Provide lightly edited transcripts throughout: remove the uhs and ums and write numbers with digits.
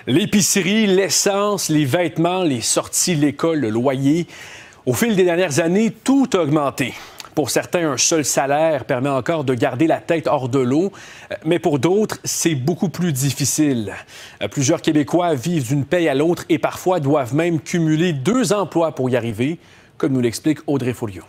L'épicerie, l'essence, les vêtements, les sorties, l'école, le loyer. Au fil des dernières années, tout a augmenté. Pour certains, un seul salaire permet encore de garder la tête hors de l'eau, mais pour d'autres, c'est beaucoup plus difficile. Plusieurs Québécois vivent d'une paye à l'autre et parfois doivent même cumuler 2 emplois pour y arriver, comme nous l'explique Audrey Folliot.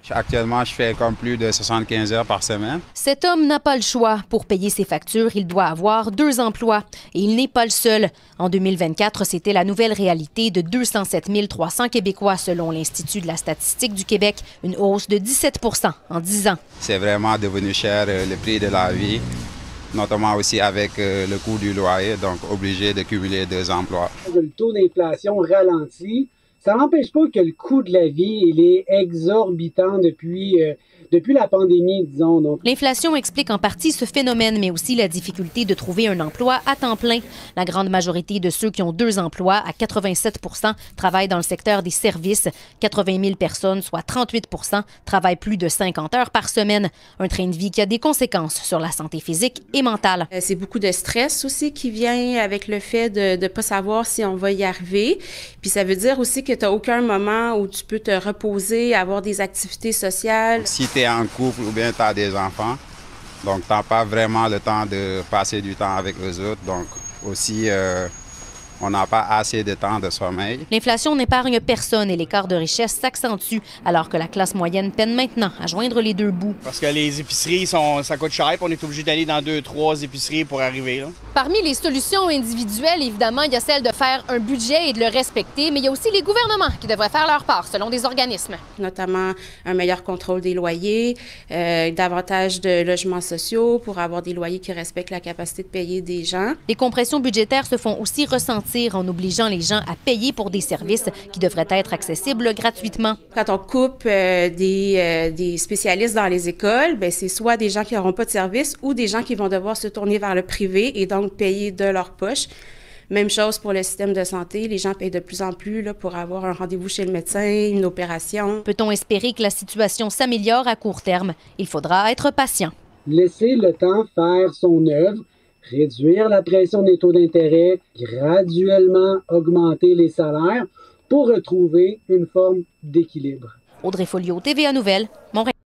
Actuellement, je fais comme plus de 75 heures par semaine. Cet homme n'a pas le choix. Pour payer ses factures, il doit avoir 2 emplois. Et il n'est pas le seul. En 2024, c'était la nouvelle réalité de 207 300 Québécois, selon l'Institut de la statistique du Québec. Une hausse de 17 % en 10 ans. C'est vraiment devenu cher, le prix de la vie, notamment aussi avec le coût du loyer, donc obligé de cumuler 2 emplois. Le taux d'inflation ralentit. Ça n'empêche pas que le coût de la vie il est exorbitant depuis la pandémie, disons. L'inflation explique en partie ce phénomène, mais aussi la difficulté de trouver un emploi à temps plein. La grande majorité de ceux qui ont 2 emplois, à 87 % travaillent dans le secteur des services. 80 000 personnes, soit 38 % travaillent plus de 50 heures par semaine. Un train de vie qui a des conséquences sur la santé physique et mentale. C'est beaucoup de stress aussi qui vient avec le fait de ne pas savoir si on va y arriver. Puis ça veut dire aussi que tu n'as aucun moment où tu peux te reposer, avoir des activités sociales. Si tu es en couple ou bien tu as des enfants, donc tu n'as pas vraiment le temps de passer du temps avec eux autres. Donc aussi, on n'a pas assez de temps de sommeil. L'inflation n'épargne personne et l'écart de richesse s'accentue, alors que la classe moyenne peine maintenant à joindre les 2 bouts. Parce que les épiceries, ça coûte cher, puis on est obligé d'aller dans 2-3 épiceries pour arriver là. Parmi les solutions individuelles, évidemment, il y a celle de faire un budget et de le respecter, mais il y a aussi les gouvernements qui devraient faire leur part, selon des organismes. Notamment un meilleur contrôle des loyers, davantage de logements sociaux pour avoir des loyers qui respectent la capacité de payer des gens. Les compressions budgétaires se font aussi ressentir en obligeant les gens à payer pour des services qui devraient être accessibles gratuitement. Quand on coupe des spécialistes dans les écoles, c'est soit des gens qui n'auront pas de service ou des gens qui vont devoir se tourner vers le privé et donc payer de leur poche. Même chose pour le système de santé. Les gens payent de plus en plus pour avoir un rendez-vous chez le médecin, une opération. Peut-on espérer que la situation s'améliore à court terme? Il faudra être patient. Laisser le temps faire son œuvre, réduire la pression des taux d'intérêt, graduellement augmenter les salaires pour retrouver une forme d'équilibre. Audrey Folliot, TVA Nouvelles, Montréal.